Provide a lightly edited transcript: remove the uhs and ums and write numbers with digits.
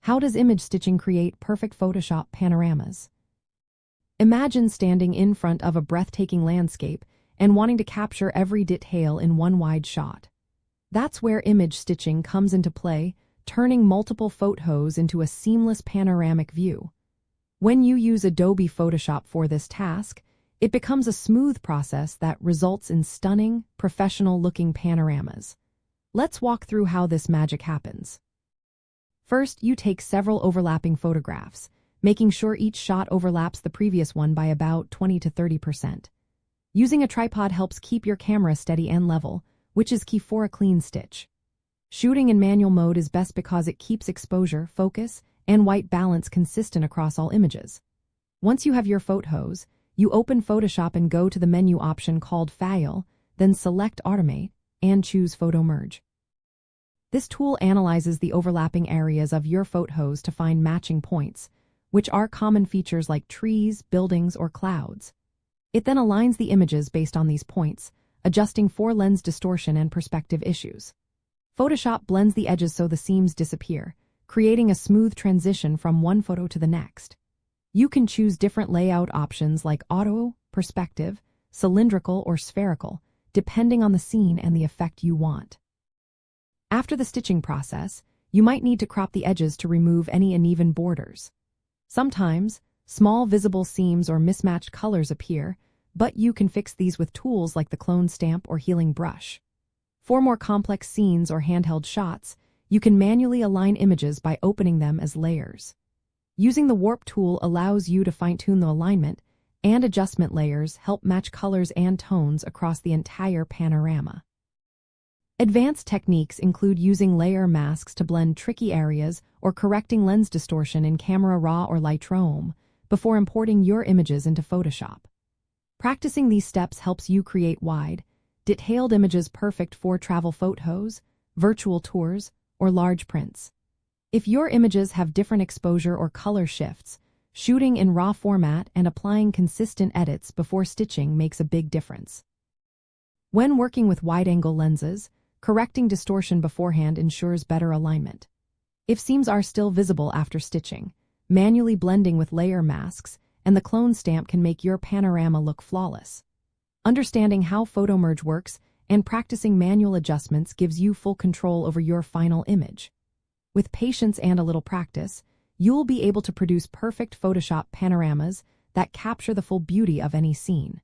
How does image stitching create perfect Photoshop panoramas? Imagine standing in front of a breathtaking landscape and wanting to capture every detail in one wide shot. That's where image stitching comes into play, turning multiple photos into a seamless panoramic view. When you use Adobe Photoshop for this task, it becomes a smooth process that results in stunning, professional-looking panoramas. Let's walk through how this magic happens. First, you take several overlapping photographs, making sure each shot overlaps the previous one by about 20 to 30%. Using a tripod helps keep your camera steady and level, which is key for a clean stitch. Shooting in manual mode is best because it keeps exposure, focus, and white balance consistent across all images. Once you have your photos, you open Photoshop and go to the menu option called File, then select Automate, and choose Photo Merge. This tool analyzes the overlapping areas of your photos to find matching points, which are common features like trees, buildings, or clouds. It then aligns the images based on these points, adjusting for lens distortion and perspective issues. Photoshop blends the edges so the seams disappear, creating a smooth transition from one photo to the next. You can choose different layout options like auto, perspective, cylindrical, or spherical, depending on the scene and the effect you want. After the stitching process, you might need to crop the edges to remove any uneven borders. Sometimes, small visible seams or mismatched colors appear, but you can fix these with tools like the clone stamp or healing brush. For more complex scenes or handheld shots, you can manually align images by opening them as layers. Using the warp tool allows you to fine-tune the alignment, and adjustment layers help match colors and tones across the entire panorama. Advanced techniques include using layer masks to blend tricky areas or correcting lens distortion in Camera Raw or Lightroom before importing your images into Photoshop. Practicing these steps helps you create wide, detailed images perfect for travel photos, virtual tours, or large prints. If your images have different exposure or color shifts, shooting in RAW format and applying consistent edits before stitching makes a big difference. When working with wide-angle lenses, correcting distortion beforehand ensures better alignment. If seams are still visible after stitching, manually blending with layer masks and the clone stamp can make your panorama look flawless. Understanding how photo merge works and practicing manual adjustments gives you full control over your final image. With patience and a little practice, you'll be able to produce perfect Photoshop panoramas that capture the full beauty of any scene.